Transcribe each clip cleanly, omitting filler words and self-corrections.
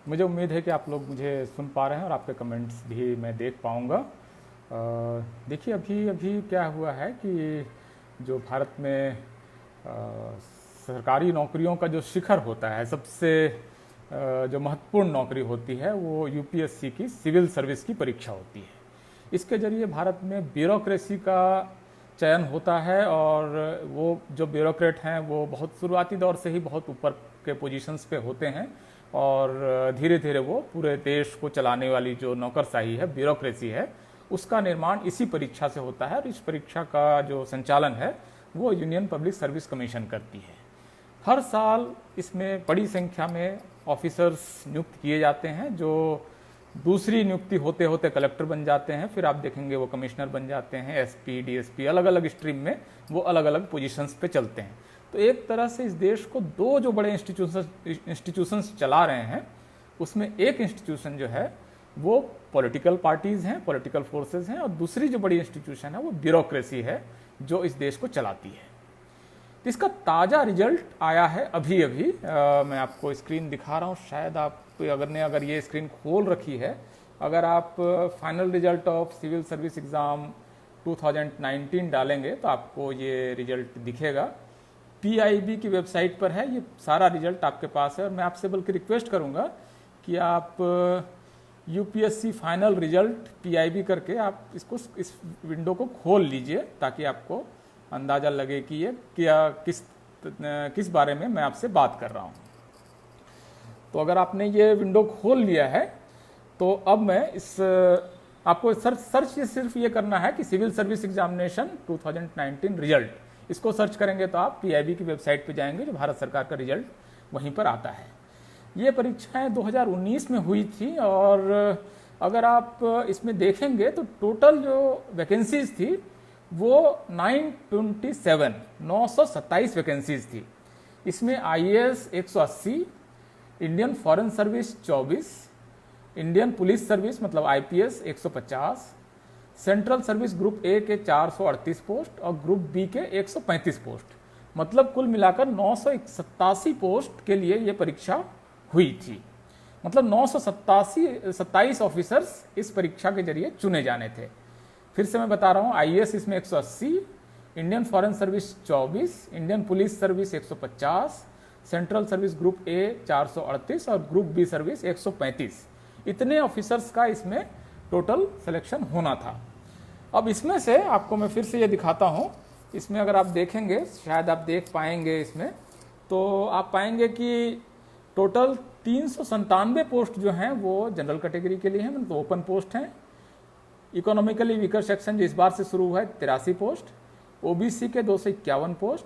मुझे उम्मीद है कि आप लोग मुझे सुन पा रहे हैं और आपके कमेंट्स भी मैं देख पाऊँगा। देखिए अभी अभी क्या हुआ है कि जो भारत में सरकारी नौकरियों का जो शिखर होता है, सबसे जो महत्वपूर्ण नौकरी होती है वो यूपीएससी की सिविल सर्विस की परीक्षा होती है। इसके जरिए भारत में ब्यूरोक्रेसी का चयन होता है और वो जो ब्यूरोक्रेट हैं वो बहुत शुरुआती दौर से ही बहुत ऊपर के पोजीशंस पे होते हैं और धीरे धीरे वो पूरे देश को चलाने वाली जो नौकरशाही है, ब्यूरोक्रेसी है, उसका निर्माण इसी परीक्षा से होता है। और इस परीक्षा का जो संचालन है वो यूनियन पब्लिक सर्विस कमीशन करती है। हर साल इसमें बड़ी संख्या में ऑफिसर्स नियुक्त किए जाते हैं जो दूसरी नियुक्ति होते होते कलेक्टर बन जाते हैं, फिर आप देखेंगे वो कमिश्नर बन जाते हैं, एसपी, डीएसपी, अलग अलग स्ट्रीम में वो अलग अलग पोजीशंस पे चलते हैं। तो एक तरह से इस देश को दो जो बड़े इंस्टीट्यूशंस चला रहे हैं, उसमें एक इंस्टीट्यूशन जो है वो पॉलिटिकल पार्टीज हैं, पॉलिटिकल फोर्सेज हैं, और दूसरी जो बड़ी इंस्टीट्यूशन है वो ब्यूरोक्रेसी है जो इस देश को चलाती है। तो इसका ताज़ा रिजल्ट आया है अभी अभी। मैं आपको स्क्रीन दिखा रहा हूँ, शायद आप अगर ये स्क्रीन खोल रखी है, अगर आप final result of civil service exam 2019 डालेंगे तो आपको ये रिजल्ट दिखेगा। पीआईबी की वेबसाइट पर है, ये सारा रिजल्ट आपके पास है। और मैं आपसे बल्कि रिक्वेस्ट करूँगा कि आप यूपीएससी फाइनल रिजल्ट पीआईबी करके आप इस विंडो को खोल लीजिए ताकि आपको अंदाज़ा लगे कि ये किस बारे में मैं आपसे बात कर रहा हूँ। तो अगर आपने ये विंडो खोल लिया है तो अब मैं आपको सर्च सिर्फ ये करना है कि सिविल सर्विस एग्जामिनेशन 2019 रिजल्ट, इसको सर्च करेंगे तो आप पीआईबी की वेबसाइट पे जाएंगे, जो भारत सरकार का रिजल्ट वहीं पर आता है। ये परीक्षाएं 2019 में हुई थी और अगर आप इसमें देखेंगे तो टोटल जो वैकेंसीज थी वो 927 वैकेंसीज थी। इसमें IAS 180, Indian foreign service 24, Indian police service मतलब IPS 150, central service group A के 438 पोस्ट और ग्रुप बी के 135 पोस्ट, मतलब कुल मिलाकर 987 पोस्ट के लिए ये परीक्षा हुई थी। मतलब 927 ऑफिसर्स इस परीक्षा के जरिए चुने जाने थे। फिर से मैं बता रहा हूँ, आईएएस इसमें 180, Indian foreign service 24, Indian police service 150, central service group ए 438 और ग्रुप बी सर्विस 135, इतने ऑफिसर्स का इसमें टोटल सिलेक्शन होना था। अब इसमें से आपको मैं फिर से ये दिखाता हूँ, इसमें अगर आप देखेंगे, शायद आप देख पाएंगे इसमें, तो आप पाएंगे कि टोटल 397 पोस्ट जो हैं वो जनरल कैटेगरी के लिए हैं, मतलब ओपन पोस्ट हैं। इकोनॉमिकली वीकर सेक्शन जो इस बार से शुरू हुआ है 83 पोस्ट, ओबीसी के 251 पोस्ट,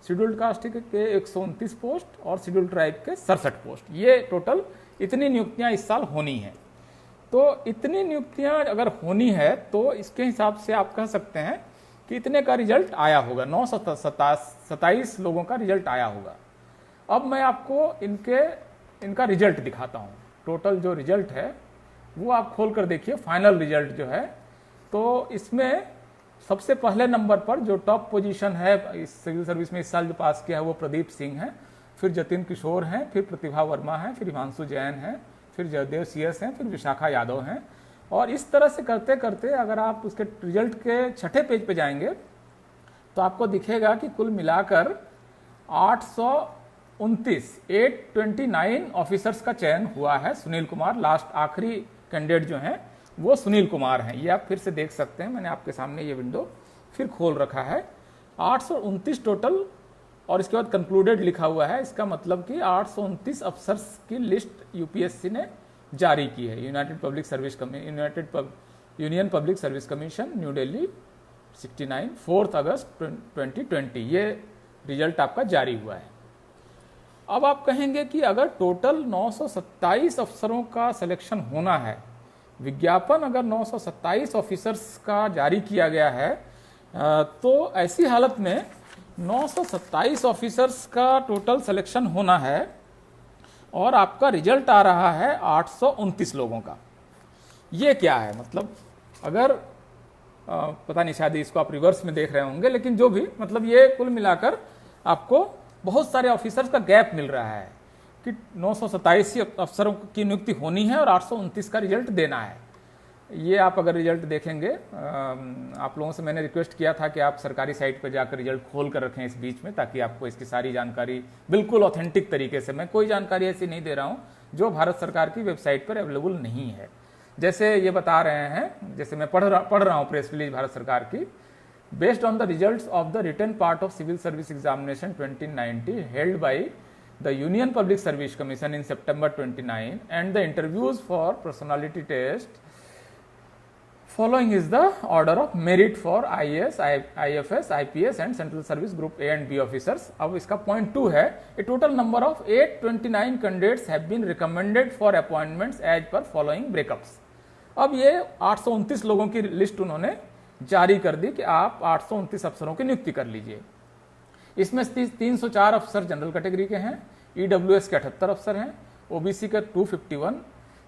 शेड्यूल्ड कास्ट के 129 पोस्ट और शेड्यूल्ड ट्राइब के 67 पोस्ट। ये टोटल इतनी नियुक्तियां इस साल होनी है। तो इतनी नियुक्तियां अगर होनी है तो इसके हिसाब से आप कह सकते हैं कि इतने का रिजल्ट आया होगा, 927 लोगों का रिजल्ट आया होगा। अब मैं आपको इनका रिजल्ट दिखाता हूँ। टोटल जो रिजल्ट है वो आप खोल कर देखिए, फाइनल रिजल्ट जो है। तो इसमें सबसे पहले नंबर पर जो टॉप पोजीशन है इस सिविल सर्विस में इस साल जो पास किया है वो प्रदीप सिंह है, फिर जतिन किशोर हैं, फिर प्रतिभा वर्मा है, फिर हिमांशु जैन है, फिर जयदेव सीएस हैं, फिर विशाखा यादव हैं। और इस तरह से करते करते अगर आप उसके रिजल्ट के छठे पेज पे जाएंगे तो आपको दिखेगा कि कुल मिलाकर 829 ऑफिसर्स का चयन हुआ है। सुनील कुमार लास्ट आखिरी कैंडिडेट जो हैं वो सुनील कुमार हैं। ये आप फिर से देख सकते हैं, मैंने आपके सामने ये विंडो फिर खोल रखा है। 829 टोटल और इसके बाद कंक्लूडेड लिखा हुआ है। इसका मतलब कि 829 अफसर्स की लिस्ट यूपीएससी ने जारी की है। Union public service commission, new Delhi 69, 4 अगस्त 2020 ये रिजल्ट आपका जारी हुआ है। अब आप कहेंगे कि अगर टोटल 927 अफसरों का सिलेक्शन होना है, विज्ञापन अगर 927 ऑफिसर्स का जारी किया गया है, तो ऐसी हालत में 927 ऑफिसर्स का टोटल सिलेक्शन होना है और आपका रिजल्ट आ रहा है 829 लोगों का। ये क्या है? मतलब अगर पता नहीं, शायद इसको आप रिवर्स में देख रहे होंगे, लेकिन जो भी, मतलब ये कुल मिलाकर आपको बहुत सारे ऑफिसर्स का गैप मिल रहा है। कि 927 अफसरों की नियुक्ति होनी है और 829 का रिजल्ट देना है। ये आप अगर रिजल्ट देखेंगे, आप लोगों से मैंने रिक्वेस्ट किया था कि आप सरकारी साइट पर जाकर रिजल्ट खोल कर रखें इस बीच में, ताकि आपको इसकी सारी जानकारी बिल्कुल ऑथेंटिक तरीके से, मैं कोई जानकारी ऐसी नहीं दे रहा हूँ जो भारत सरकार की वेबसाइट पर अवेलेबल नहीं है। जैसे ये बता रहे हैं, जैसे मैं पढ़ रहा हूँ प्रेस रिलीज भारत सरकार की, based on the results of the written part of civil service examination 2090 held by the Union Public Service Commission in September 29 and the interviews for personality test following is the order of merit for IAS, IFS, IPS and Central Service Group A and B officers। अब इसका point 2 है, a total number of 829 candidates have been recommended for appointments as per following breakups। अब ये 829 लोगों की list उन्होंने जारी कर दी कि आप 829 अफसरों की नियुक्ति कर लीजिए। इसमें 304 अफसर जनरल कैटेगरी के हैं, ईडब्ल्यूएस के 78 अफसर हैं, ओबीसी के 251,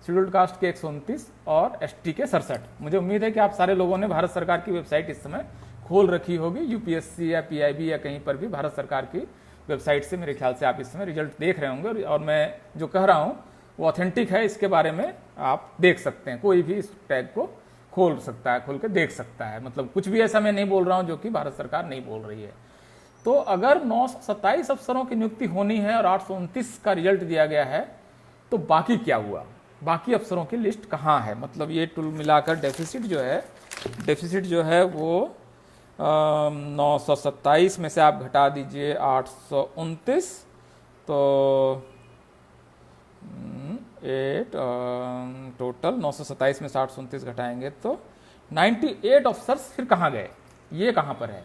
शेड्यूल्ड कास्ट के 129 और एसटी के 67। मुझे उम्मीद है कि आप सारे लोगों ने भारत सरकार की वेबसाइट इस समय खोल रखी होगी, यूपीएससी या पीआईबी या कहीं पर भी भारत सरकार की वेबसाइट से मेरे ख्याल से आप इस समय रिजल्ट देख रहे होंगे। और मैं जो कह रहा हूँ वो ऑथेंटिक है, इसके बारे में आप देख सकते हैं, कोई भी इस टैग को खोल सकता है, खोल के देख सकता है। मतलब कुछ भी ऐसा मैं नहीं बोल रहा हूँ जो कि भारत सरकार नहीं बोल रही है। तो अगर 927 अफसरों की नियुक्ति होनी है और 829 का रिजल्ट दिया गया है, तो बाकी क्या हुआ, बाकी अफसरों की लिस्ट कहाँ है? मतलब ये टूल मिलाकर डेफिसिट जो है वो 927 में से आप घटा दीजिए 829, तो टोटल 927 में से 829 घटाएंगे तो 98 अफसर्स फिर कहाँ गए, ये कहाँ पर है?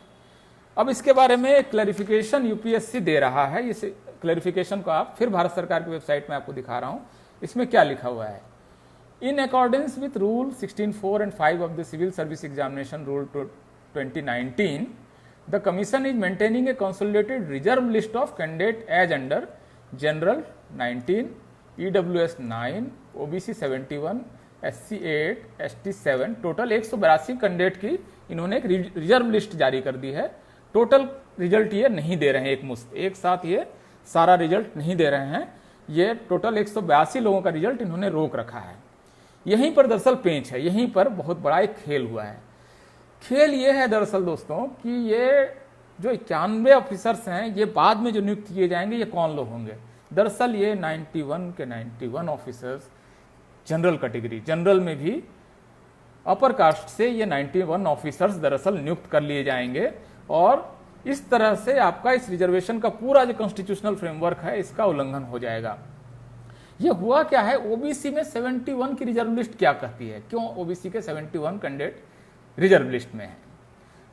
अब इसके बारे में क्लैरिफिकेशन यूपीएससी दे रहा है। इस क्लैरिफिकेशन को आप फिर भारत सरकार की वेबसाइट में आपको दिखा रहा हूं। इसमें क्या लिखा हुआ है? In accordance with rule 16(4) and 5 of the civil service examination rule 2019, the commission is maintaining a consolidated reserve list of candidate as under general 19, EWS 9, OBC 71, SC 8, ST 7, total 182 candidate की इन्होंने एक रिजर्व लिस्ट जारी कर दी है। Total result ये नहीं दे रहे हैं एक मुश्त, एक साथ ये सारा रिजल्ट नहीं दे रहे हैं। ये टोटल 182 लोगों का रिजल्ट इन्होंने रोक रखा है। यहीं पर दरअसल पेंच है, यहीं पर बहुत बड़ा एक खेल हुआ है। खेल ये है दरअसल दोस्तों कि ये जो 91 ऑफिसर्स हैं, ये बाद में जो नियुक्त किए जाएंगे, ये कौन लोग होंगे? दरअसल ये 91 के 91 ऑफिसर्स जनरल कैटेगरी, जनरल में भी अपर कास्ट से ये 91 ऑफिसर्स दरअसल नियुक्त कर लिए जाएंगे और इस तरह से आपका इस रिजर्वेशन का पूरा जो कॉन्स्टिट्यूशनल फ्रेमवर्क है, इसका उल्लंघन हो जाएगा। ये हुआ क्या है? ओबीसी में 71 की रिजर्व लिस्ट क्या कहती है? क्यों ओबीसी के 71 कैंडिडेट रिजर्व लिस्ट में है?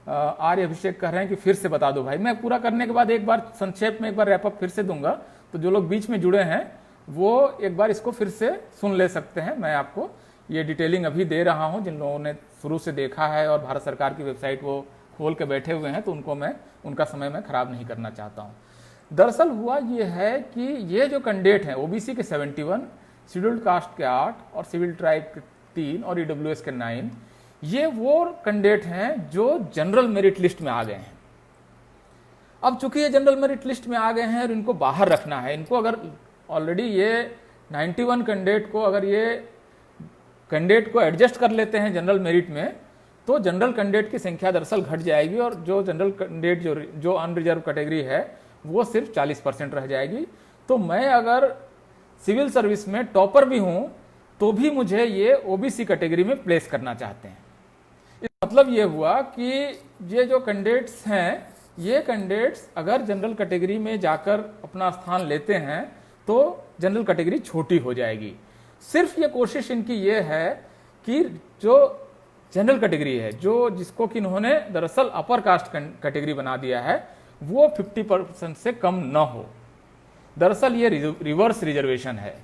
आर्य अभिषेक कह रहे हैं कि फिर से बता दो भाई। मैं पूरा करने के बाद एक बार संक्षेप में एक बार रैपअप फिर से दूंगा, तो जो लोग बीच में जुड़े हैं वो एक बार इसको फिर से सुन ले सकते हैं। मैं आपको ये डिटेलिंग अभी दे रहा हूं, जिन लोगों ने शुरू से देखा है और भारत सरकार की वेबसाइट वो खोल के बैठे हुए हैं, तो उनका समय मैं खराब नहीं करना चाहता हूं। दरअसल हुआ ये है कि ये जो कैंडिडेट हैं, ओबीसी के 71, शेड्यूल्ड कास्ट के 8 और सिविल ट्राइब के 3 और ईडब्ल्यूएस के 9, ये वो कैंडिडेट हैं जो जनरल मेरिट लिस्ट में आ गए हैं। अब चूंकि ये जनरल मेरिट लिस्ट में आ गए हैं और इनको बाहर रखना है, इनको अगर ऑलरेडी ये 91 कैंडिडेट को अगर ये कैंडिडेट को एडजस्ट कर लेते हैं जनरल मेरिट में, तो जनरल कैंडिडेट की संख्या दरअसल घट जाएगी और जो जनरल कैंडिडेट जो अनरिजर्व कैटेगरी है वो सिर्फ 40% रह जाएगी। तो मैं अगर सिविल सर्विस में टॉपर भी हूं तो भी मुझे ये ओबीसी कैटेगरी में प्लेस करना चाहते हैं। इसका मतलब ये हुआ कि ये जो कैंडिडेट्स हैं, ये कैंडिडेट्स अगर जनरल कैटेगरी में जाकर अपना स्थान लेते हैं तो जनरल कैटेगरी छोटी हो जाएगी। सिर्फ ये कोशिश इनकी ये है कि जो जनरल कैटेगरी है, जो जिसको कि इन्होंने दरअसल अपर कास्ट कैटेगरी बना दिया है, वो 50% से कम न हो। दरअसल ये रिवर्स रिजर्वेशन है।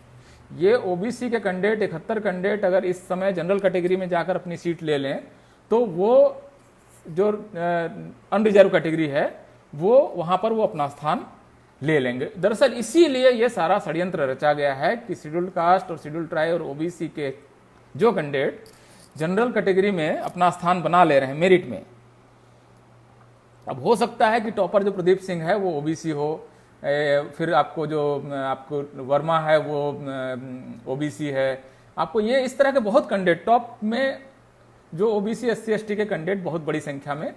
ये ओबीसी के कैंडिडेट 71 कैंडिडेट अगर इस समय जनरल कैटेगरी में जाकर अपनी सीट ले लें तो वो जो अनरिजर्व कैटेगरी है वो वहां पर वो अपना स्थान ले लेंगे। दरअसल इसीलिए ये सारा षड्यंत्र रचा गया है कि शेड्यूल्ड कास्ट और शेड्यूल्ड ट्राइब और ओबीसी के जो कैंडिडेट जनरल कैटेगरी में अपना स्थान बना ले रहे हैं मेरिट में। अब हो सकता है कि टॉपर जो प्रदीप सिंह है वो ओबीसी हो, फिर आपको जो आपको वर्मा है वो ओबीसी है, आपको ये इस तरह के बहुत कैंडिडेट टॉप में जो ओबीसी एससी एसटी के कैंडिडेट बहुत बड़ी संख्या में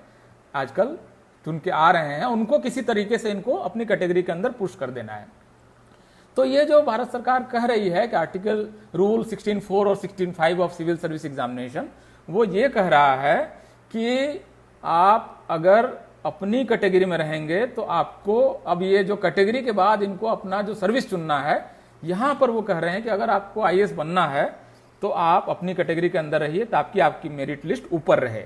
आजकल चुन के आ रहे हैं, उनको किसी तरीके से इनको अपनी कैटेगरी के अंदर पुश कर देना है। तो ये जो भारत सरकार कह रही है कि आर्टिकल रूल 16(4) और 16(5) ऑफ सिविल सर्विस एग्जामिनेशन, वो ये कह रहा है कि आप अगर अपनी कैटेगरी में रहेंगे तो आपको अब ये जो कैटेगरी के बाद इनको अपना जो सर्विस चुनना है, यहां पर वो कह रहे हैं कि अगर आपको आईएएस बनना है तो आप अपनी कैटेगरी के अंदर रहिए ताकि आपकी मेरिट लिस्ट ऊपर रहे।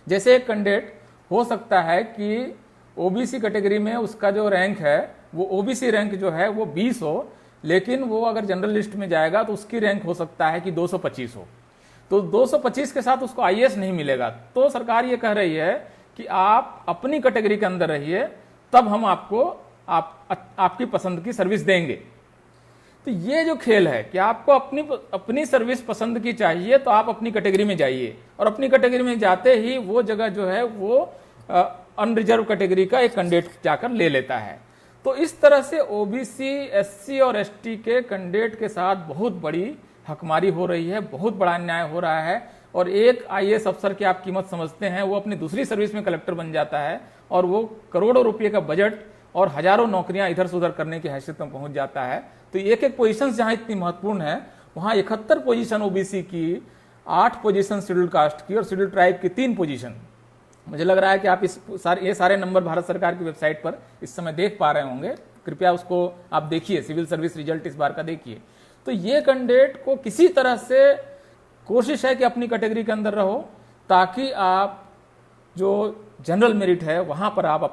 जैसे एक कैंडिडेट हो सकता है कि ओबीसी कैटेगरी में उसका जो रैंक है वो ओबीसी रैंक जो है वो 20 हो, लेकिन वो अगर जनरल लिस्ट में जाएगा तो उसकी रैंक हो सकता है कि 225 हो, तो 225 के साथ उसको आईएएस नहीं मिलेगा। तो सरकार ये कह रही है कि आप अपनी कैटेगरी के अंदर रहिए, तब हम आपको आपकी पसंद की सर्विस देंगे। तो ये जो खेल है कि आपको अपनी सर्विस पसंद की चाहिए तो आप अपनी कैटेगरी में जाइए, और अपनी कैटेगरी में जाते ही वो जगह जो है वो अनरिजर्व कैटेगरी का एक कैंडिडेट जाकर ले लेता है। तो इस तरह से ओबीसी, एससी और एसटी के कैंडिडेट के साथ बहुत बड़ी हकमारी हो रही है, बहुत बड़ा अन्याय हो रहा है। और एक आईएएस अफसर की आप कीमत समझते हैं, वो अपनी दूसरी सर्विस में कलेक्टर बन जाता है और वो करोड़ों रुपए का बजट और हजारों नौकरियां इधर से उधर करने की हैसियत में पहुंच जाता है। तो एक एक पोजीशन जहां इतनी महत्वपूर्ण है, वहां 71 पोजीशन ओबीसी की, 8 पोजीशन शेड्यूल कास्ट की और शेड्यूल ट्राइब की 3 पोजीशन। मुझे लग रहा है कि आप ये सारे नंबर भारत सरकार की वेबसाइट पर इस समय देख पा रहे होंगे, कृपया उसको आप देखिए, सिविल सर्विस रिजल्ट इस बार का देखिए। तो ये कैंडिडेट को किसी तरह से कोशिश है कि अपनी कैटेगरी के अंदर रहो, ताकि आप जो जनरल मेरिट है वहां पर आप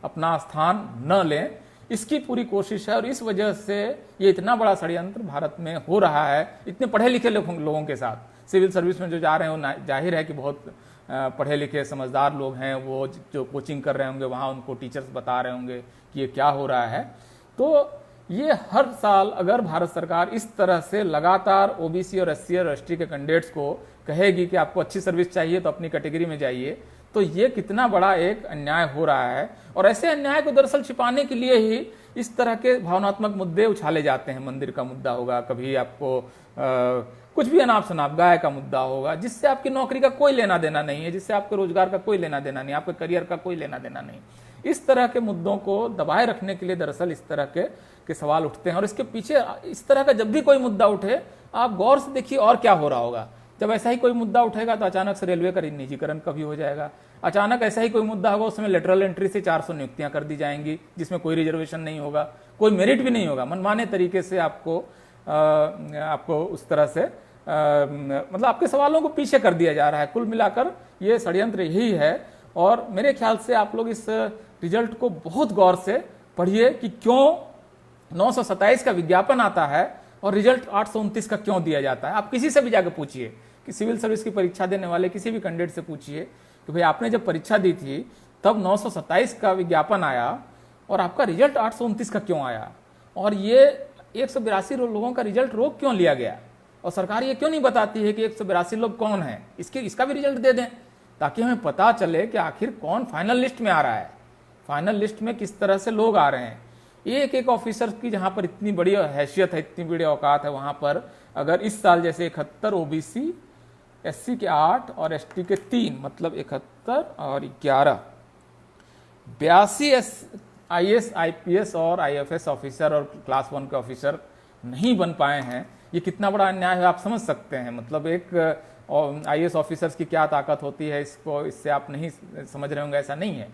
अपना स्थान न लें, इसकी पूरी कोशिश है। और इस वजह से ये इतना बड़ा षड्यंत्र भारत में हो रहा है इतने पढ़े लिखे लोगों के साथ। सिविल सर्विस में जो जा रहे हो, जाहिर है कि बहुत पढ़े लिखे समझदार लोग हैं, वो जो कोचिंग कर रहे होंगे वहाँ उनको टीचर्स बता रहे होंगे कि ये क्या हो रहा है। तो ये हर साल अगर भारत सरकार इस तरह से लगातार ओबीसी और एससी और एसटी के कैंडिडेट्स को कहेगी कि आपको अच्छी सर्विस चाहिए तो अपनी कैटेगरी में जाइए, तो ये कितना बड़ा एक अन्याय हो रहा है। और ऐसे अन्याय को दरअसल छिपाने के लिए ही इस तरह के भावनात्मक मुद्दे उछाले जाते हैं। मंदिर का मुद्दा होगा, कभी आपको कुछ भी अनाप शनाप गाय का मुद्दा होगा, जिससे आपकी नौकरी का कोई लेना देना नहीं है, जिससे आपके रोजगार का कोई लेना देना नहीं, आपके करियर का कोई लेना देना नहीं। इस तरह के मुद्दों को दबाए रखने के लिए दरअसल इस तरह के सवाल उठते हैं। और इसके पीछे इस तरह का जब भी कोई मुद्दा उठे, आप गौर से देखिए और क्या हो रहा होगा। जब ऐसा ही कोई मुद्दा उठेगा तो अचानक से रेलवे का निजीकरण कभी हो जाएगा, अचानक ऐसा ही कोई मुद्दा होगा उसमें लेटरल एंट्री से 400 नियुक्तियां कर दी जाएंगी, जिसमें कोई रिजर्वेशन नहीं होगा, कोई मेरिट भी नहीं होगा। मनमाने तरीके से आपको उस तरह से मतलब आपके सवालों को पीछे कर दिया जा रहा है। कुल मिलाकर ये षड्यंत्र यही है। और मेरे ख्याल से आप लोग इस रिजल्ट को बहुत गौर से पढ़िए कि क्यों 927 का विज्ञापन आता है और रिजल्ट 829 का क्यों दिया जाता है। आप किसी से भी जाकर पूछिए कि सिविल सर्विस की परीक्षा देने वाले किसी भी कैंडिडेट से पूछिए कि भाई आपने जब परीक्षा दी थी तब 927 का विज्ञापन आया और आपका रिजल्ट 829 का क्यों आया, और ये 182 लोगों का रिजल्ट रोक क्यों लिया गया, और सरकार ये क्यों नहीं बताती है कि 182 लोग कौन हैं, इसका भी रिजल्ट दे दें ताकि हमें पता चले कि आखिर कौन फाइनल लिस्ट में आ रहा है, फाइनल लिस्ट में किस तरह से लोग आ रहे हैं। एक एक ऑफिसर की जहां पर इतनी बड़ी हैसियत है, इतनी बड़ी औकात है, वहां पर अगर इस साल जैसे 71 ओबीसी, एससी के 8 और एसटी के 3, मतलब 71 और 11, 82 आईएएस, आईपीएस और आईएफएस ऑफिसर और क्लास 1 के ऑफिसर नहीं बन पाए हैं। ये कितना बड़ा अन्याय है आप समझ सकते हैं। मतलब एक आईएएस ऑफिसर्स की क्या ताकत होती है, इससे आप नहीं समझ रहे होंगे, ऐसा नहीं है।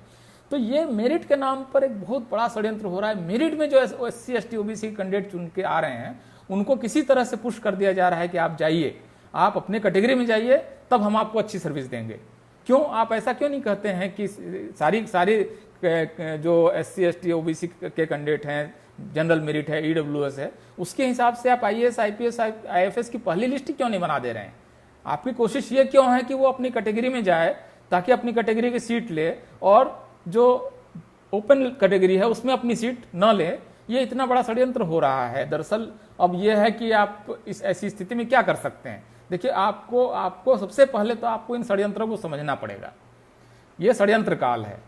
तो ये मेरिट के नाम पर एक बहुत बड़ा षड्यंत्र हो रहा है। मेरिट में जो एससी एसटी ओबीसी कैंडिडेट चुन के आ रहे हैं उनको किसी तरह से पुश कर दिया जा रहा है कि आप जाइए, आप अपने कैटेगरी में जाइए, तब हम आपको अच्छी सर्विस देंगे। क्यों आप ऐसा क्यों नहीं कहते हैं कि सारी जो एससी एसटी ओबीसी के कैंडिडेट हैं, जनरल मेरिट है, ईडब्ल्यूएस है, उसके हिसाब से आप आईएएस, आईपीएस, आईएफएस की पहली लिस्ट क्यों नहीं बना दे रहे हैं? आपकी कोशिश ये क्यों है कि वो अपनी कैटेगरी में जाए ताकि अपनी कैटेगरी की सीट ले, और जो ओपन कैटेगरी है उसमें अपनी सीट न ले? ये इतना बड़ा षड्यंत्र हो रहा है। दरअसल अब ये है कि आप इस ऐसी स्थिति में क्या कर सकते हैं। देखिए, आपको सबसे पहले तो आपको इन षड्यंत्रों को समझना पड़ेगा। ये षड्यंत्र काल है।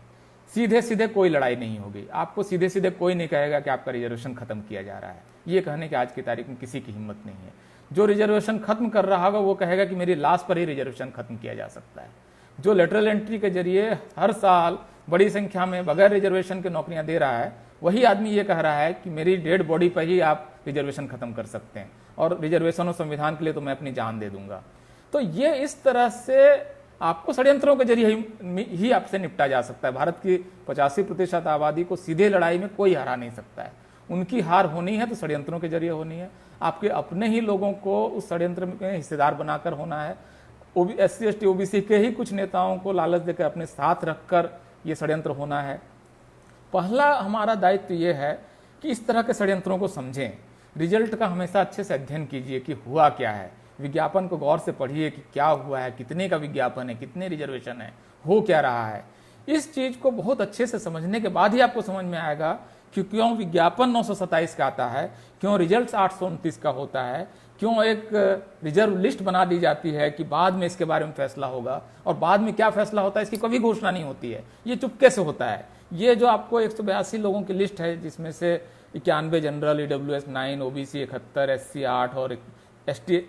सीधे सीधे कोई लड़ाई नहीं होगी, आपको सीधे सीधे कोई नहीं कहेगा कि आपका रिजर्वेशन खत्म किया जा रहा है। ये कहने की आज की तारीख में किसी की हिम्मत नहीं है। जो रिजर्वेशन खत्म कर रहा होगा वो कहेगा कि मेरी लाश पर ही रिजर्वेशन खत्म किया जा सकता है। जो लेटरल एंट्री के जरिए हर साल बड़ी संख्या में बगैर रिजर्वेशन के नौकरियां दे रहा है, वही आदमी ये कह रहा है कि मेरी डेड बॉडी पर ही आप रिजर्वेशन खत्म कर सकते हैं और रिजर्वेशन और संविधान के लिए तो मैं अपनी जान दे दूंगा। तो ये इस तरह से आपको षड्यंत्रों के जरिए ही आपसे निपटा जा सकता है। भारत की 85% आबादी को सीधे लड़ाई में कोई हरा नहीं सकता है। उनकी हार होनी है तो षड्यंत्रों के जरिए होनी है। आपके अपने ही लोगों को उस षड्यंत्र में हिस्सेदार बनाकर होना है। SC ST OBC के ही कुछ नेताओं को लालच देकर अपने साथ रखकर ये षड्यंत्र होना है। पहला हमारा दायित्व ये है कि इस तरह के षड्यंत्रों को समझें, रिजल्ट का हमेशा अच्छे से अध्ययन कीजिए कि हुआ क्या है, विज्ञापन को गौर से पढ़िए कि क्या हुआ है, कितने का विज्ञापन है, कितने रिजर्वेशन है, हो क्या रहा है। इस चीज को बहुत अच्छे से समझने के बाद ही आपको समझ में आएगा कि क्यों विज्ञापन 927 का आता है, क्यों रिजल्ट 829 का होता है, क्यों एक रिजर्व लिस्ट बना दी जाती है कि बाद में इसके बारे में फैसला होगा, और बाद में क्या फैसला होता है इसकी कभी घोषणा नहीं होती है। ये चुपके से होता है। ये जो आपको 182 लोगों की लिस्ट है, जिसमें से 91 जनरल, EWS 9, OBC 71, SC 8 और ST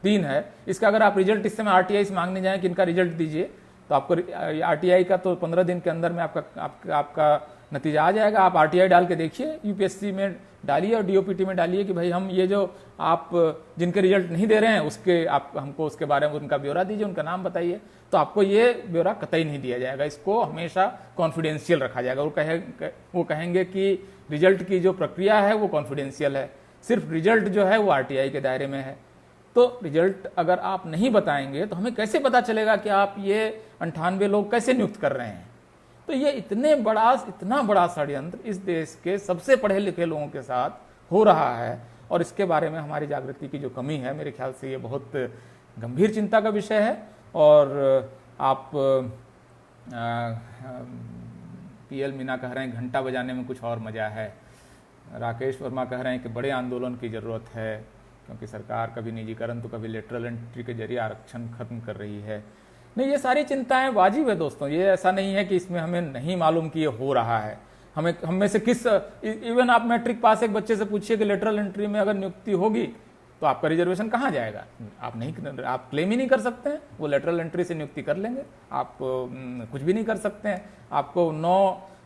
3 है, इसका अगर आप रिजल्ट इस समय RTI से मांगने जाएं कि इनका रिजल्ट दीजिए, तो आपको RTI का तो 15 दिन के अंदर में आपका नतीजा आ जाएगा। आप RTI डाल के देखिए, UPSC में डालिए और DOPT में डालिए कि भाई हम ये जो आप जिनके रिजल्ट नहीं दे रहे हैं उसके आप हमको उसके बारे में उनका ब्यौरा दीजिए, उनका नाम बताइए। तो आपको ये ब्यौरा कतई नहीं दिया जाएगा, इसको हमेशा कॉन्फिडेंशियल रखा जाएगा। वो कहेंगे कि रिजल्ट की जो प्रक्रिया है वो कॉन्फिडेंशियल है, सिर्फ रिजल्ट जो है वो RTI के दायरे में है। तो रिजल्ट अगर आप नहीं बताएंगे तो हमें कैसे पता चलेगा कि आप ये 98 लोग कैसे नियुक्त कर रहे हैं। तो ये इतना बड़ा षड्यंत्र इस देश के सबसे पढ़े लिखे लोगों के साथ हो रहा है, और इसके बारे में हमारी जागृति की जो कमी है, मेरे ख्याल से ये बहुत गंभीर चिंता का विषय है। और आप PL मीना कह रहे हैं घंटा बजाने में कुछ और मजा है। राकेश वर्मा कह रहे हैं कि बड़े आंदोलन की जरूरत है, क्योंकि सरकार कभी निजीकरण तो कभी लेटरल एंट्री के जरिए आरक्षण खत्म कर रही है। नहीं, ये सारी चिंताएं वाजिब है दोस्तों। ये ऐसा नहीं है कि इसमें हमें नहीं मालूम कि ये हो रहा है। हम में से इवन आप मैट्रिक पास एक बच्चे से पूछिए कि लेटरल एंट्री में अगर नियुक्ति होगी तो आपका रिजर्वेशन कहाँ जाएगा। आप क्लेम ही नहीं कर सकते हैं, वो लेटरल एंट्री से नियुक्ति कर लेंगे। आप कुछ भी नहीं कर सकते हैं। आपको 9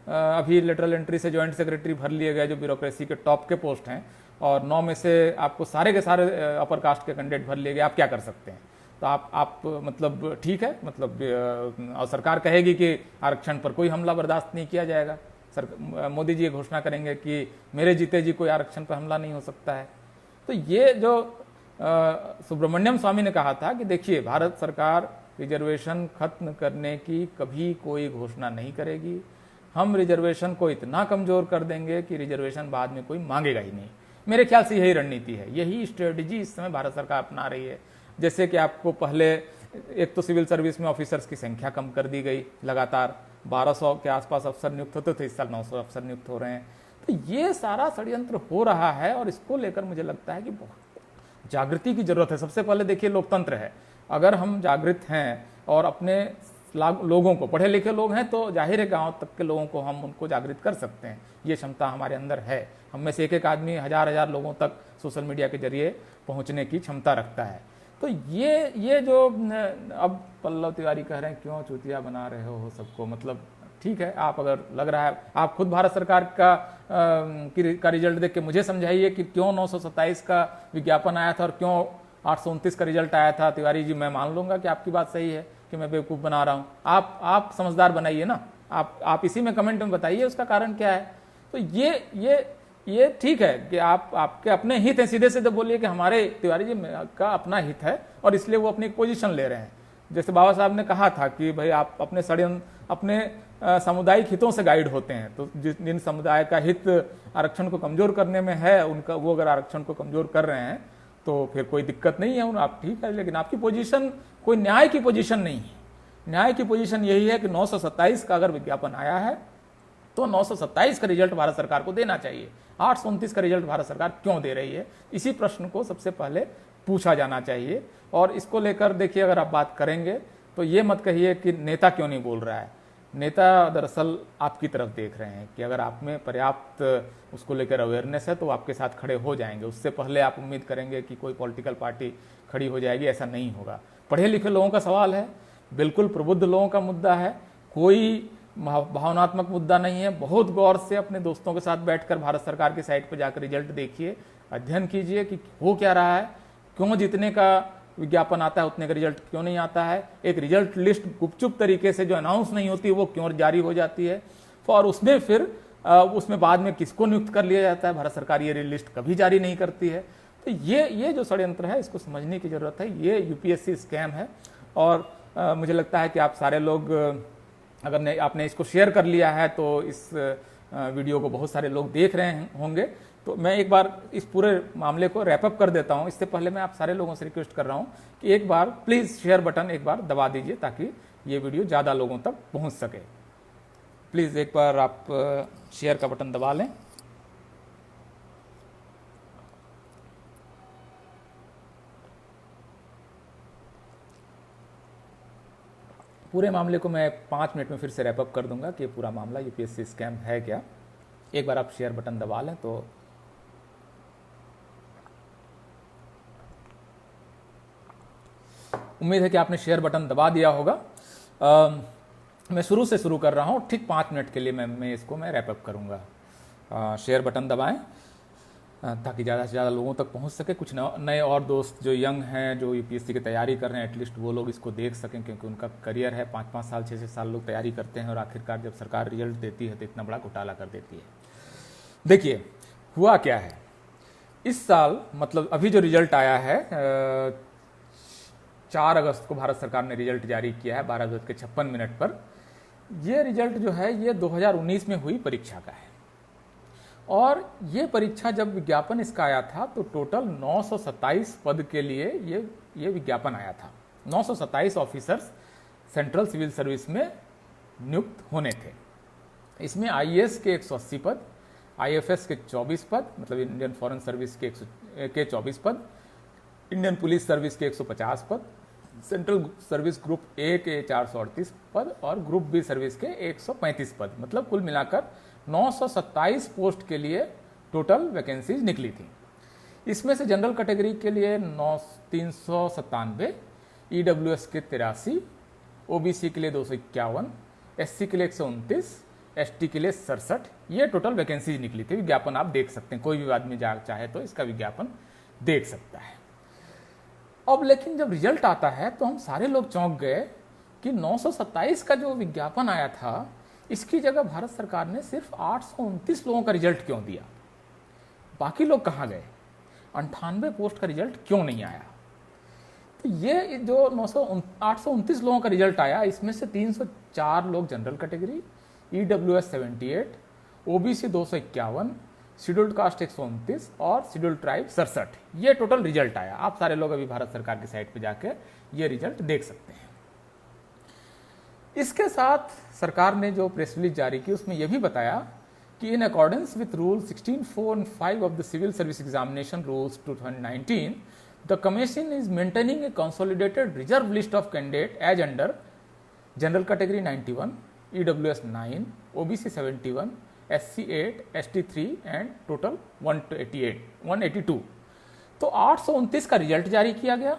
अभी लेटरल एंट्री से ज्वाइंट सेक्रेटरी भर लिए गए जो ब्यूरोक्रेसी के टॉप के पोस्ट हैं, और 9 में से आपको सारे के सारे अपर कास्ट के कैंडिडेट भर लिए गए। आप क्या कर सकते हैं। तो आप मतलब ठीक है, मतलब और सरकार कहेगी कि आरक्षण पर कोई हमला बर्दाश्त नहीं किया जाएगा। मोदी जी ये घोषणा करेंगे कि मेरे जीते जी कोई आरक्षण पर हमला नहीं हो सकता है। तो ये जो सुब्रमण्यम स्वामी ने कहा था कि देखिए, भारत सरकार रिजर्वेशन खत्म करने की कभी कोई घोषणा नहीं करेगी। हम रिजर्वेशन को इतना कमजोर कर देंगे कि रिजर्वेशन बाद में कोई मांगेगा ही नहीं। मेरे ख्याल से यही रणनीति है, यही स्ट्रेटजी इस समय भारत सरकार अपना रही है। जैसे कि आपको पहले एक तो सिविल सर्विस में ऑफिसर्स की संख्या कम कर दी गई, लगातार 1200 के आसपास अफसर नियुक्त होते थे, इस साल 900 अफसर नियुक्त हो रहे हैं। तो ये सारा षड्यंत्र हो रहा है, और इसको लेकर मुझे लगता है कि बहुत जागृति की जरूरत है। सबसे पहले देखिए, लोकतंत्र है, अगर हम जागृत हैं और अपने लोगों को, पढ़े लिखे लोग हैं तो जाहिर है गांव तक के लोगों को हम उनको जागृत कर सकते हैं। ये क्षमता हमारे अंदर है। हम में से एक आदमी हजार लोगों तक सोशल मीडिया के जरिए पहुंचने की क्षमता रखता है। तो ये जो अब पल्लव तिवारी कह रहे हैं क्यों चूतिया बना रहे हो सबको, मतलब ठीक है, आप अगर लग रहा है, आप खुद भारत सरकार का रिजल्ट देख के मुझे समझाइए कि क्यों 927 का विज्ञापन आया था और क्यों 829 का रिजल्ट आया था। तिवारी जी, मैं मान लूंगा कि आपकी बात सही है कि मैं बेवकूफ़ बना रहा हूँ। आप समझदार बनाइए ना, आप इसी में कमेंट में बताइए उसका कारण क्या है। तो ये ठीक है कि आपके अपने हित हैं, सीधे सीधे बोलिए कि हमारे तिवारी जी का अपना हित है और इसलिए वो अपनी पोजीशन ले रहे हैं। जैसे बाबा साहब ने कहा था कि भाई आप अपने सामुदायिक हितों से गाइड होते हैं, तो जिन समुदाय का हित आरक्षण को कमजोर करने में है, उनका वो अगर आरक्षण को कमजोर कर रहे हैं तो फिर कोई दिक्कत नहीं है, आप ठीक है। लेकिन आपकी पोजीशन कोई न्याय की पोजीशन नहीं है। न्याय की पोजीशन यही है कि 927 का अगर विज्ञापन आया है तो 927 का रिजल्ट भारत सरकार को देना चाहिए। 829 का रिजल्ट भारत सरकार क्यों दे रही है, इसी प्रश्न को सबसे पहले पूछा जाना चाहिए। और इसको लेकर देखिए, अगर आप बात करेंगे तो ये मत कहिए कि नेता क्यों नहीं बोल रहा है। नेता दरअसल आपकी तरफ देख रहे हैं कि अगर आप में पर्याप्त उसको लेकर अवेयरनेस है तो वो आपके साथ खड़े हो जाएंगे। उससे पहले आप उम्मीद करेंगे कि कोई पॉलिटिकल पार्टी खड़ी हो जाएगी, ऐसा नहीं होगा। पढ़े लिखे लोगों का सवाल है, बिल्कुल प्रबुद्ध लोगों का मुद्दा है, कोई भावनात्मक मुद्दा नहीं है। बहुत गौर से अपने दोस्तों के साथ बैठकर भारत सरकार की साइट पर जाकर रिजल्ट देखिए, अध्ययन कीजिए कि हो क्या रहा है, क्यों जितने का विज्ञापन आता है उतने का रिजल्ट क्यों नहीं आता है, एक रिजल्ट लिस्ट गुपचुप तरीके से जो अनाउंस नहीं होती वो क्यों जारी हो जाती है, और उसमें फिर उसमें बाद में किसको नियुक्त कर लिया जाता है। भारत सरकार ये लिस्ट कभी जारी नहीं करती है। तो ये जो षड्यंत्र है इसको समझने की जरूरत है। ये यूपीएससी स्कैम है और मुझे लगता है कि आप सारे लोग अगर आपने इसको शेयर कर लिया है तो इस वीडियो को बहुत सारे लोग देख रहे होंगे। तो मैं एक बार इस पूरे मामले को रैपअप कर देता हूं। इससे पहले मैं आप सारे लोगों से रिक्वेस्ट कर रहा हूं कि एक बार प्लीज़ शेयर बटन एक बार दबा दीजिए ताकि ये वीडियो ज़्यादा लोगों तक पहुंच सके। प्लीज़ एक बार आप शेयर का बटन दबा लें। पूरे मामले को मैं 5 मिनट में फिर से रैपअप कर दूंगा कि पूरा मामला यूपीएससी स्कैम है क्या। एक बार आप शेयर बटन दबा लें तो उम्मीद है कि आपने शेयर बटन दबा दिया होगा। मैं शुरू से शुरू कर रहा हूं, ठीक 5 मिनट के लिए मैं इसको रैपअप करूंगा। शेयर बटन दबाएं ताकि ज़्यादा से ज़्यादा लोगों तक पहुंच सके। कुछ नए और दोस्त जो यंग हैं, जो यूपीएससी की तैयारी कर रहे हैं, एटलीस्ट वो लोग इसको देख सकें, क्योंकि उनका करियर है। 5-5 साल 6-6 साल लोग तैयारी करते हैं और आखिरकार जब सरकार रिजल्ट देती है तो इतना बड़ा घोटाला कर देती है। देखिए हुआ क्या है इस साल, मतलब अभी जो रिजल्ट आया है 4 अगस्त को भारत सरकार ने रिजल्ट जारी किया है 12:56 पर। यह रिजल्ट जो है ये 2019 में हुई परीक्षा का है और ये परीक्षा जब विज्ञापन इसका आया था तो टोटल 927 पद के लिए ये विज्ञापन आया था। 927 ऑफिसर्स सेंट्रल सिविल सर्विस में नियुक्त होने थे। इसमें आईएएस के 180 पद, आईएफएस के 24 पद, मतलब इंडियन फॉरेन सर्विस के 24 पद, इंडियन पुलिस सर्विस के 150 पद, सेंट्रल सर्विस ग्रुप ए के 438 पद और ग्रुप बी सर्विस के 135 पद, मतलब कुल मिलाकर 927 पोस्ट के लिए टोटल वैकेंसीज निकली थी। इसमें से जनरल कैटेगरी के लिए 397, ईडब्ल्यूएस के 83, ओबीसी के लिए 251, एससी के लिए 129, एसटी के लिए 67, ये टोटल वैकेंसीज निकली थी। विज्ञापन आप देख सकते हैं, कोई भी आदमी चाहे तो इसका विज्ञापन देख सकता है। अब लेकिन जब रिजल्ट आता है तो हम सारे लोग चौंक गए कि 927 का जो विज्ञापन आया था इसकी जगह भारत सरकार ने सिर्फ 829 लोगों का रिजल्ट क्यों दिया, बाकी लोग कहाँ गए, 98 पोस्ट का रिजल्ट क्यों नहीं आया। तो ये जो 829 लोगों का रिजल्ट आया, इसमें से 304 लोग general category, EWS 78, OBC 251, scheduled caste 129 और शेड्यूल्ड ट्राइब 67, ये टोटल रिजल्ट आया। आप सारे लोग अभी भारत सरकार की साइट पे जाकर ये रिजल्ट देख सकते हैं। इसके साथ सरकार ने जो प्रेस रिलीज जारी की उसमें यह भी बताया कि इन accordance with rule 16, 4 and 5 of the Civil Service Examination Rules 2019, the Commission is maintaining a consolidated reserve list of candidates as under General Category 91, EWS 9, OBC 71, SC 8, ST 3 and total 182। तो 829 का result जारी किया गया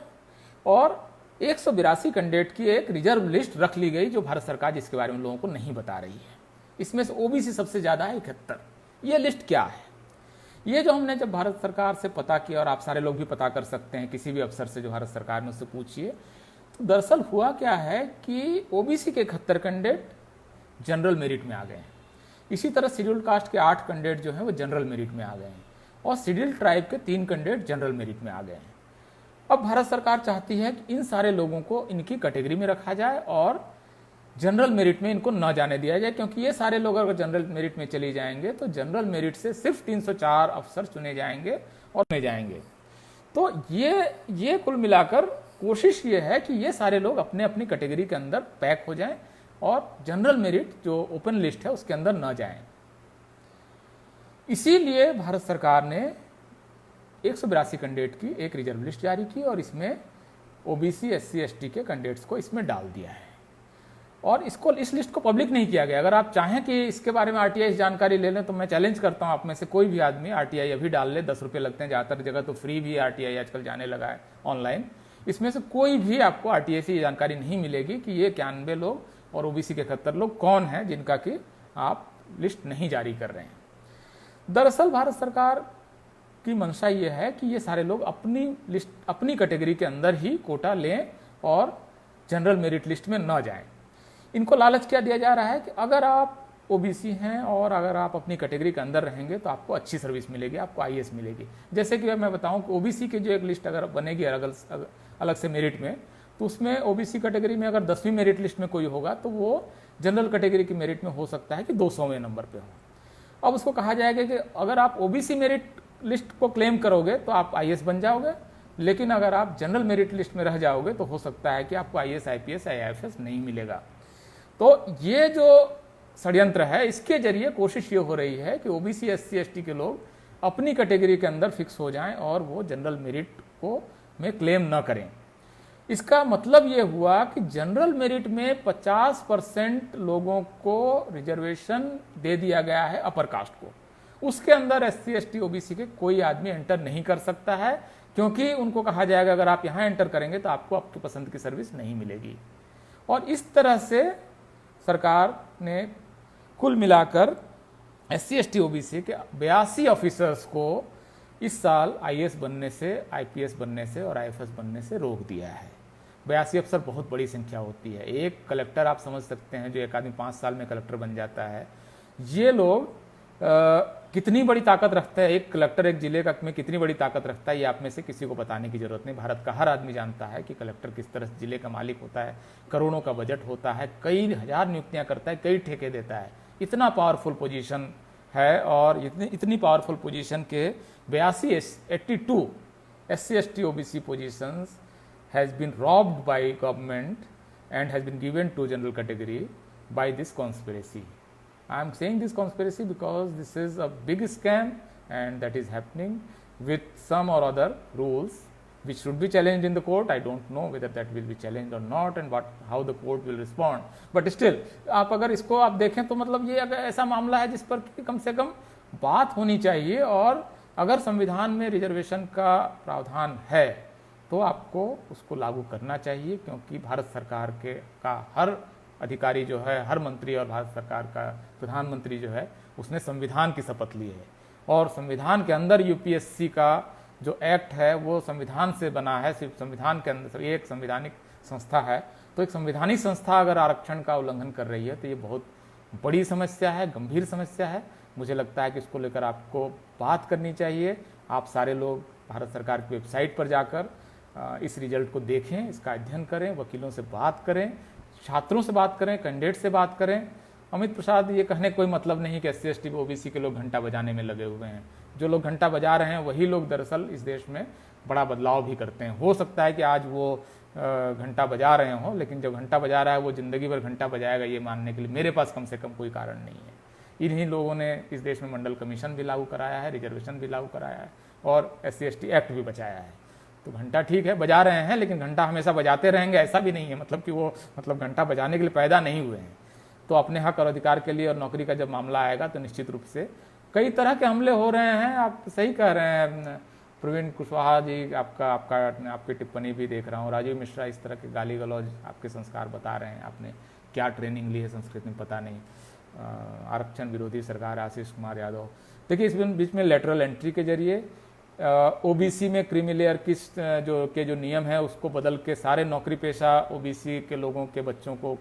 और 182 candidate की एक reserve list रख ली गई जो भारत सरकार जिसके बारे में लोगों को नहीं बता रही है। इसमें से ओबीसी सबसे ज्यादा है 71। ये लिस्ट क्या है, ये जो हमने जब भारत सरकार से पता किया, और आप सारे लोग भी पता कर सकते हैं किसी भी अफसर से जो भारत सरकार में उससे पूछिए, तो दरअसल हुआ क्या है कि ओबीसी के 71 कैंडिडेट जनरल मेरिट में आ गए हैं। इसी तरह शेड्यूल्ड कास्ट के 8 कैंडिडेट जो हैं वो जनरल मेरिट में आ गए हैं और शेड्यूल्ड ट्राइब के 3 कैंडिडेट जनरल मेरिट में आ गए हैं। अब भारत सरकार चाहती है कि इन सारे लोगों को इनकी कैटेगरी में रखा जाए और जनरल मेरिट में इनको न जाने दिया जाए, क्योंकि ये सारे लोग अगर जनरल मेरिट में चले जाएंगे तो जनरल मेरिट से सिर्फ 304 अफसर चुने जाएंगे और चुने जाएंगे। तो ये कुल मिलाकर कोशिश ये है कि ये सारे लोग अपने अपनी कैटेगरी के अंदर पैक हो जाएं और जनरल मेरिट जो ओपन लिस्ट है उसके अंदर न जाएं। इसीलिए भारत सरकार ने 182 कैंडिडेट की एक रिजर्व लिस्ट जारी की और इसमें ओबीसी, एससी, एसटी के कैंडिडेट्स को इसमें डाल दिया है। और इसको, इस लिस्ट को पब्लिक नहीं किया गया। अगर आप चाहें कि इसके बारे में आरटीआई जानकारी ले लें तो मैं चैलेंज करता हूं आप में से कोई भी आदमी आरटीआई अभी डाल ले, 10 रुपये लगते हैं, ज़्यादातर जगह तो फ्री भी आरटीआई आजकल जाने लगा है ऑनलाइन। इसमें से कोई भी आपको आरटीआई से ये जानकारी नहीं मिलेगी कि ये 91 लोग और ओबीसी के 71 लोग कौन हैं जिनका कि आप लिस्ट नहीं जारी कर रहे हैं। दरअसल भारत सरकार की मंशा ये है कि ये सारे लोग अपनी लिस्ट, अपनी कैटेगरी के अंदर ही कोटा लें और जनरल मेरिट लिस्ट में न जाएं। इनको लालच क्या दिया जा रहा है कि अगर आप ओबीसी हैं और अगर आप अपनी कैटेगरी के अंदर रहेंगे तो आपको अच्छी सर्विस मिलेगी, आपको आईएएस मिलेगी। जैसे कि मैं बताऊं कि ओबीसी की जो एक लिस्ट अगर बनेगी अलग से मेरिट में, तो उसमें ओबीसी कैटेगरी में अगर 10वीं मेरिट लिस्ट में कोई होगा तो वो जनरल कैटेगरी की मेरिट में हो सकता है कि 200वें नंबर पे हो। अब उसको कहा जाएगा कि अगर आप ओबीसी मेरिट लिस्ट को क्लेम करोगे तो आप आईएएस बन जाओगे, लेकिन अगर आप जनरल मेरिट लिस्ट में रह जाओगे तो हो सकता है कि आपको आईएएस, आईपीएस, आईएफएस नहीं मिलेगा। तो ये जो षड्यंत्र है, इसके जरिए कोशिश ये हो रही है कि ओबीसी, एससी, एसटी के लोग अपनी कैटेगरी के अंदर फिक्स हो जाएं और वो जनरल मेरिट को में क्लेम न करें। इसका मतलब ये हुआ कि जनरल मेरिट में 50% लोगों को रिजर्वेशन दे दिया गया है अपर कास्ट को। उसके अंदर एससी, एसटी, ओबीसी के कोई आदमी एंटर नहीं कर सकता है, क्योंकि उनको कहा जाएगा अगर आप यहां एंटर करेंगे तो आपको आपकी पसंद की सर्विस नहीं मिलेगी। और इस तरह से सरकार ने कुल मिलाकर एससी, एसटी, ओबीसी के 82 ऑफिसर्स को इस साल आईएएस बनने से, आईपीएस बनने से और आईएफएस बनने से रोक दिया है। 82 अफसर बहुत बड़ी संख्या होती है। एक कलेक्टर आप समझ सकते हैं, जो एक आदमी 5 साल में कलेक्टर बन जाता है। ये लोग कितनी बड़ी ताकत रखते हैं, एक कलेक्टर एक जिले का में कितनी बड़ी ताकत रखता है, ये आप में से किसी को बताने की जरूरत नहीं। भारत का हर आदमी जानता है कि कलेक्टर किस तरह जिले का मालिक होता है, करोड़ों का बजट होता है, कई हजार नियुक्तियां करता है, कई ठेके देता है। इतना पावरफुल पोजीशन है और इतनी पावरफुल पोजीशन के 82 SC, ST, OBC positions has been robbed by government and has been given to general category by this conspiracy. I am saying this conspiracy because this is a big scam and that is happening with some or other rules which should be challenged in the court. I don't know whether that will be challenged or not and how the court will respond. But still, आप अगर इसको आप देखें तो मतलब ये अगर ऐसा मामला है जिस पर कम से कम बात होनी चाहिए, और अगर संविधान में रिजर्वेशन का प्रावधान है तो आपको उसको लागू करना चाहिए, क्योंकि भारत सरकार का हर अधिकारी जो है, हर मंत्री और भारत सरकार का प्रधानमंत्री जो है, उसने संविधान की शपथ ली है। और संविधान के अंदर यूपीएससी का जो एक्ट है वो संविधान से बना है, सिर्फ संविधान के अंदर एक संवैधानिक संस्था है। तो एक संवैधानिक संस्था अगर आरक्षण का उल्लंघन कर रही है तो ये बहुत बड़ी समस्या है, गंभीर समस्या है। मुझे लगता है कि इसको लेकर आपको बात करनी चाहिए। आप सारे लोग भारत सरकार की वेबसाइट पर जाकर इस रिजल्ट को देखें, इसका अध्ययन करें, वकीलों से बात करें, छात्रों से बात करें, कैंडिडेट से बात करें। अमित प्रसाद ये कहने कोई मतलब नहीं कि SC, ST, OBC के लोग घंटा बजाने में लगे हुए हैं। जो लोग घंटा बजा रहे हैं वही लोग दरअसल इस देश में बड़ा बदलाव भी करते हैं। हो सकता है कि आज वो घंटा बजा रहे हों, लेकिन जो घंटा बजा रहा है वो जिंदगी भर घंटा बजाएगा ये मानने के लिए मेरे पास कम से कम कोई कारण नहीं है। इन्हीं लोगों ने इस देश में मंडल कमीशन भी लागू कराया है, रिजर्वेशन भी लागू कराया है और SC, ST एक्ट भी बचाया है। तो घंटा ठीक है बजा रहे हैं, लेकिन घंटा हमेशा बजाते रहेंगे ऐसा भी नहीं है, मतलब कि वो घंटा बजाने के लिए पैदा नहीं हुए हैं। तो अपने हक और अधिकार के लिए और नौकरी का जब मामला आएगा तो निश्चित रूप से कई तरह के हमले हो रहे हैं। आप सही कह रहे हैं प्रवीण कुशवाहा जी, आपकी टिप्पणी भी देख रहा हूँ। राजीव मिश्रा इस तरह के गाली गलौज आपके संस्कार बता रहे हैं, आपने क्या ट्रेनिंग ली है संस्कृत में पता नहीं। आरक्षण विरोधी सरकार, आशीष कुमार यादव। देखिए इस बीच में लेटरल एंट्री के जरिए ओबीसी में क्रीमी लेयर की जो नियम है उसको बदल के सारे नौकरी पेशा ओबीसी के लोगों के बच्चों को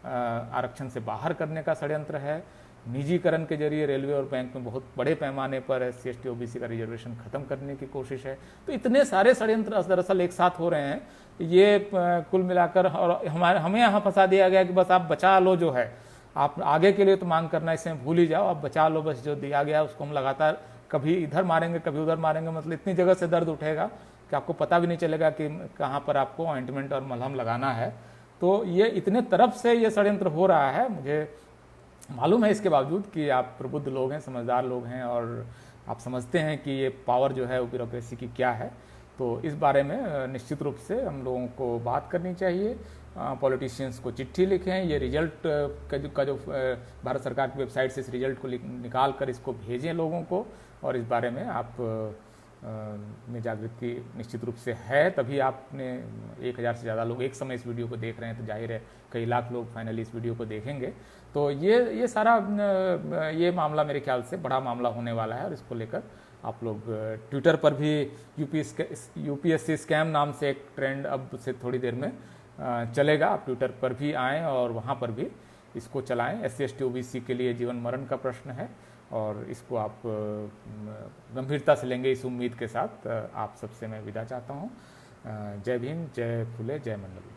आरक्षण से बाहर करने का षड्यंत्र है। निजीकरण के जरिए रेलवे और बैंक में बहुत बड़े पैमाने पर SC, ST, OBC का रिजर्वेशन खत्म करने की कोशिश है। तो इतने सारे षड्यंत्र दरअसल एक साथ हो रहे हैं। ये कुल मिलाकर और हमें यहाँ फंसा दिया गया कि बस आप बचा लो, जो है आप आगे के लिए तो मांग करना इसमें भूल ही जाओ, आप बचा लो, बस जो दिया गया उसको हम लगातार कभी इधर मारेंगे कभी उधर मारेंगे। मतलब इतनी जगह से दर्द उठेगा कि आपको पता भी नहीं चलेगा कि कहाँ पर आपको ऑइंटमेंट और मलहम लगाना है। तो ये इतने तरफ से ये षड्यंत्र हो रहा है। मुझे मालूम है इसके बावजूद कि आप प्रबुद्ध लोग हैं, समझदार लोग हैं और आप समझते हैं कि ये पावर जो है वो ब्यूरोक्रेसी की क्या है। तो इस बारे में निश्चित रूप से हम लोगों को बात करनी चाहिए। पॉलिटिशियंस को चिट्ठी लिखें, ये रिजल्ट का जो भारत सरकार की वेबसाइट से इस रिजल्ट को निकाल कर इसको भेजें लोगों को, और इस बारे में आप में जागृति निश्चित रूप से है, तभी आपने 1000 से ज़्यादा लोग एक समय इस वीडियो को देख रहे हैं, तो जाहिर है कई लाख लोग फाइनली इस वीडियो को देखेंगे। तो ये सारा ये मामला मेरे ख्याल से बड़ा मामला होने वाला है, और इसको लेकर आप लोग ट्विटर पर भी यूपीएससी स्कैम नाम से एक ट्रेंड अब से थोड़ी देर में चलेगा। आप ट्विटर पर भी आएँ और वहाँ पर भी इसको चलाएं। SC ST OBC के लिए जीवन मरण का प्रश्न है, और इसको आप गंभीरता से लेंगे, इस उम्मीद के साथ आप सबसे मैं विदा चाहता हूँ। जय भीम, जय फुले, जय मंडल।